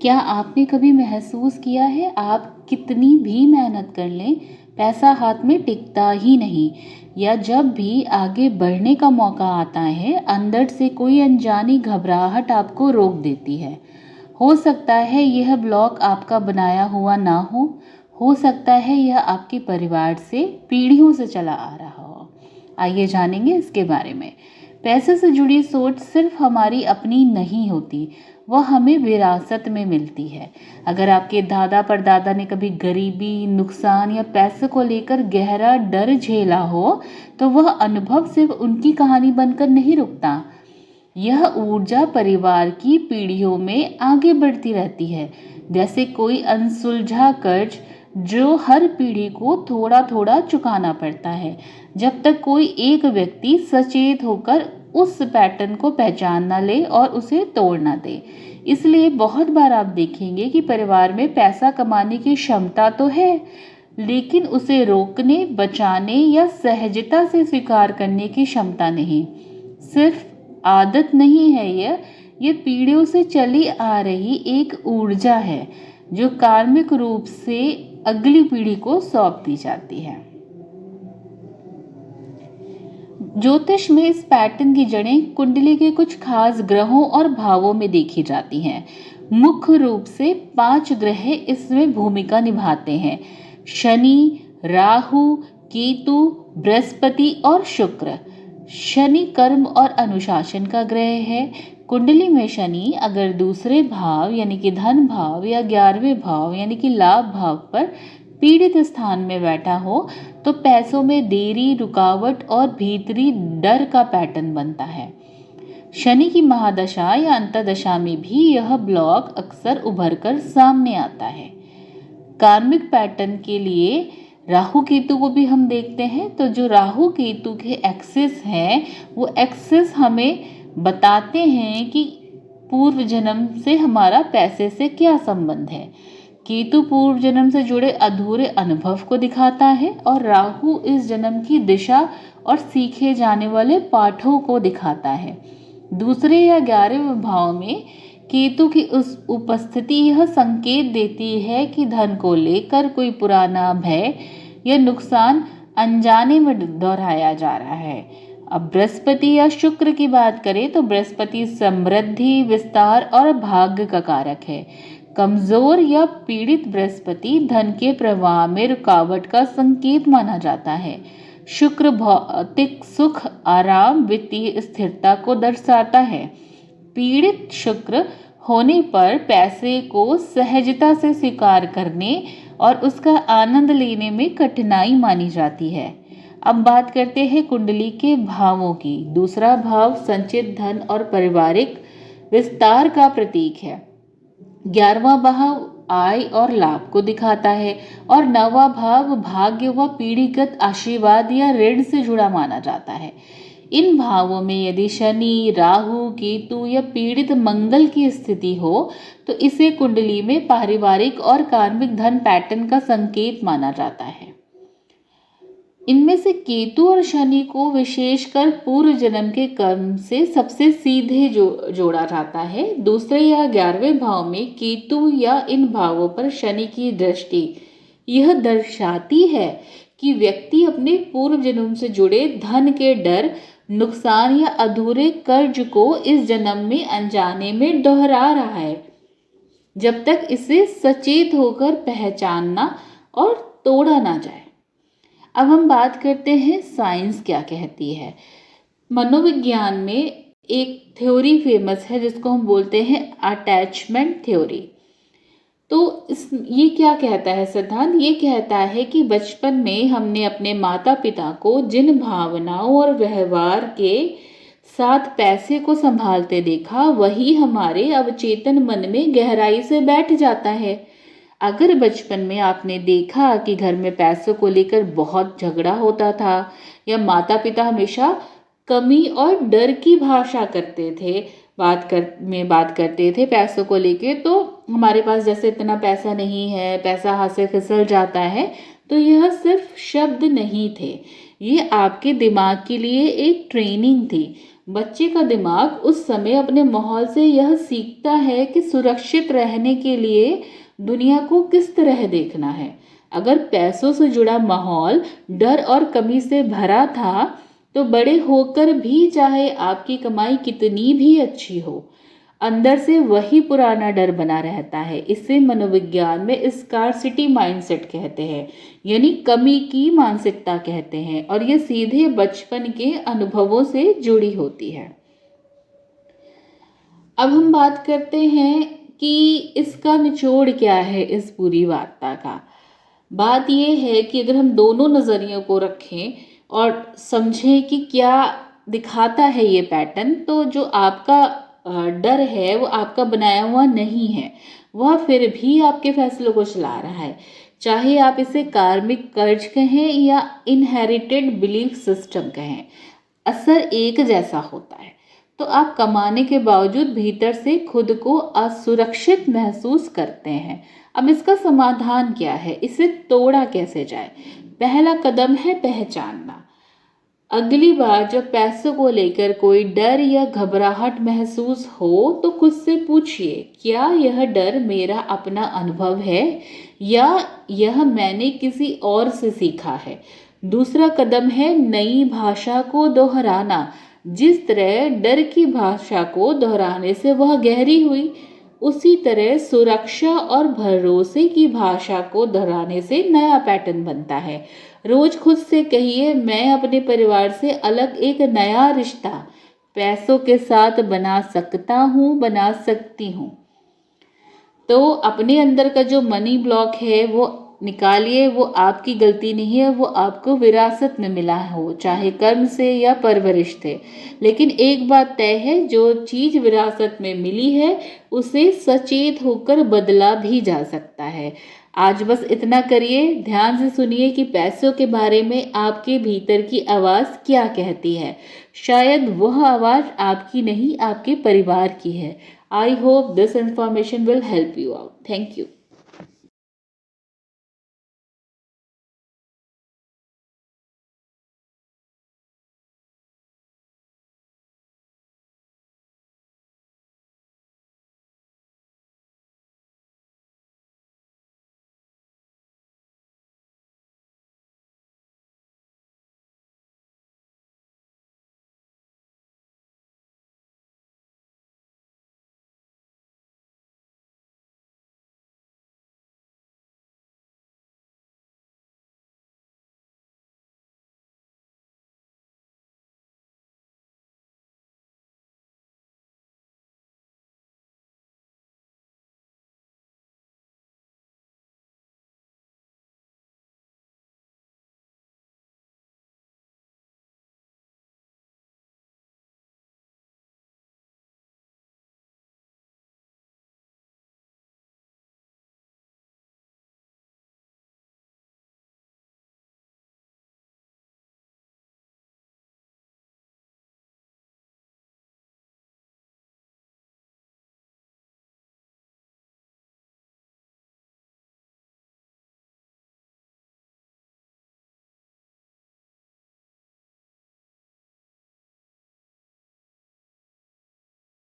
क्या आपने कभी महसूस किया है आप कितनी भी मेहनत कर लें, पैसा हाथ में टिकता ही नहीं, या जब भी आगे बढ़ने का मौका आता है अंदर से कोई अनजानी घबराहट आपको रोक देती है। हो सकता है यह ब्लॉक आपका बनाया हुआ ना हो सकता है यह आपके परिवार से पीढ़ियों से चला आ रहा हो। आइए जानेंगे इसके बारे में। पैसे से जुड़ी सोच सिर्फ हमारी अपनी नहीं होती, वह हमें विरासत में मिलती है। अगर आपके दादा परदादा ने कभी गरीबी, नुकसान या पैसे को लेकर गहरा डर झेला हो, तो वह अनुभव सिर्फ उनकी कहानी बनकर नहीं रुकता। यह ऊर्जा परिवार की पीढ़ियों में आगे बढ़ती रहती है, जैसे कोई अनसुलझा कर्ज जो हर पीढ़ी को थोड़ा थोड़ा चुकाना पड़ता है, जब तक कोई एक व्यक्ति सचेत होकर उस पैटर्न को पहचान ना ले और उसे तोड़ ना दे। इसलिए बहुत बार आप देखेंगे कि परिवार में पैसा कमाने की क्षमता तो है, लेकिन उसे रोकने, बचाने या सहजता से स्वीकार करने की क्षमता नहीं। सिर्फ आदत नहीं है, ये पीढ़ियों से चली आ रही एक ऊर्जा है जो कार्मिक रूप से अगली पीढ़ी को सौंप दी जाती है। ज्योतिष में इस पैटर्न की जड़ें कुंडली के कुछ खास ग्रहों और भावों में देखी जाती हैं। मुख्य रूप से 5 ग्रह इसमें भूमिका निभाते हैं: शनि, राहु, केतु, बृहस्पति और शुक्र। शनि कर्म और अनुशासन का ग्रह है। कुंडली में शनि अगर दूसरे भाव यानी कि धन भाव या 11वें भाव यानी कि लाभ भाव पर पीड़ित स्थान में बैठा हो तो पैसों में देरी, रुकावट और भीतरी डर का पैटर्न बनता है। शनि की महादशा या अंतर्दशा में भी यह ब्लॉक अक्सर उभर कर सामने आता है। कार्मिक पैटर्न के लिए राहु केतु को भी हम देखते हैं, तो जो राहु केतु के एक्सिस हैं वो एक्सिस हमें बताते हैं कि पूर्व जन्म से हमारा पैसे से क्या संबंध है। केतु पूर्व जन्म से जुड़े अधूरे अनुभव को दिखाता है और राहु इस जन्म की दिशा और सीखे जाने वाले पाठों को दिखाता है। दूसरे या 11वें भाव में केतु की उस उपस्थिति यह संकेत देती है कि धन को लेकर कोई पुराना भय या नुकसान अनजाने में दोहराया जा रहा है। अब बृहस्पति या शुक्र की बात करें तो बृहस्पति समृद्धि, विस्तार और भाग्य का कारक है। कमजोर या पीड़ित बृहस्पति धन के प्रवाह में रुकावट का संकेत माना जाता है। शुक्र भौतिक सुख, आराम, वित्तीय स्थिरता को दर्शाता है। पीड़ित शुक्र होने पर पैसे को सहजता से स्वीकार करने और उसका आनंद लेने में कठिनाई मानी जाती है। अब बात करते हैं कुंडली के भावों की। दूसरा भाव संचित धन और पारिवारिक विस्तार का प्रतीक है। 11वां भाव आय और लाभ को दिखाता है और 9वां भाव भाग्य व पीढ़ीगत आशीर्वाद या ऋण से जुड़ा माना जाता है। इन भावों में यदि शनि, राहु, केतु या पीड़ित मंगल की स्थिति हो तो इसे कुंडली में पारिवारिक और कार्मिक धन पैटर्न का संकेत माना जाता है। इनमें से केतु और शनि को विशेषकर पूर्व जन्म के कर्म से सबसे सीधे जोड़ा जाता है। दूसरे या 11वें भाव में केतु या इन भावों पर शनि की दृष्टि यह दर्शाती है कि व्यक्ति अपने पूर्व जन्म से जुड़े धन के डर, नुकसान या अधूरे कर्ज को इस जन्म में अनजाने में दोहरा रहा है, जब तक इसे सचेत होकर पहचानना और तोड़ा ना जाए। अब हम बात करते हैं साइंस क्या कहती है। मनोविज्ञान में एक थ्योरी फेमस है जिसको हम बोलते हैं अटैचमेंट थ्योरी। तो ये क्या कहता है सिद्धांत? ये कहता है कि बचपन में हमने अपने माता पिता को जिन भावनाओं और व्यवहार के साथ पैसे को संभालते देखा वही हमारे अवचेतन मन में गहराई से बैठ जाता है। अगर बचपन में आपने देखा कि घर में पैसों को लेकर बहुत झगड़ा होता था या माता पिता हमेशा कमी और डर की भाषा करते थे, बात करते थे पैसों को लेके, तो हमारे पास जैसे इतना पैसा नहीं है, पैसा हाथ से फिसल जाता है, तो यह सिर्फ शब्द नहीं थे, ये आपके दिमाग के लिए एक ट्रेनिंग थी। बच्चे का दिमाग उस समय अपने माहौल से यह सीखता है कि सुरक्षित रहने के लिए दुनिया को किस तरह देखना है। अगर पैसों से जुड़ा माहौल डर और कमी से भरा था, तो बड़े होकर भी चाहे आपकी कमाई कितनी भी अच्छी हो, अंदर से वही पुराना डर बना रहता है। इसे मनोविज्ञान में स्कार्सिटी माइंडसेट कहते हैं, यानी कमी की मानसिकता कहते हैं, और ये सीधे बचपन के अनुभवों से जुड़ी होती है। अब हम बात करते हैं कि इसका निचोड़ क्या है इस पूरी वार्ता का। बात यह है कि अगर हम दोनों नज़रियों को रखें और समझें कि क्या दिखाता है ये पैटर्न, तो जो आपका डर है वो आपका बनाया हुआ नहीं है, वह फिर भी आपके फैसलों को चला रहा है। चाहे आप इसे कार्मिक कर्ज कहें या इनहेरिटेड बिलीफ सिस्टम कहें, असर एक जैसा होता है। तो आप कमाने के बावजूद भीतर से खुद को असुरक्षित महसूस करते हैं। अब इसका समाधान क्या है, इसे तोड़ा कैसे जाए? पहला कदम है पहचानना। अगली बार जब पैसों को लेकर कोई डर या घबराहट महसूस हो, तो खुद से पूछिए, क्या यह डर मेरा अपना अनुभव है या यह मैंने किसी और से सीखा है? दूसरा कदम है नई भाषा को दोहराना। जिस तरह डर की भाषा को दोहराने से वह गहरी हुई, उसी तरह सुरक्षा और भरोसे की भाषा को दोहराने से नया पैटर्न बनता है। रोज खुद से कहिए, मैं अपने परिवार से अलग एक नया रिश्ता पैसों के साथ बना सकता हूँ, बना सकती हूँ। तो अपने अंदर का जो मनी ब्लॉक है वो निकालिए। वो आपकी गलती नहीं है, वो आपको विरासत में मिला हो, चाहे कर्म से या परवरिश से। लेकिन एक बात तय है, जो चीज़ विरासत में मिली है उसे सचेत होकर बदला भी जा सकता है। आज बस इतना करिए, ध्यान से सुनिए कि पैसों के बारे में आपके भीतर की आवाज़ क्या कहती है। शायद वह आवाज़ आपकी नहीं, आपके परिवार की है। I hope this information will help you out. Thank you.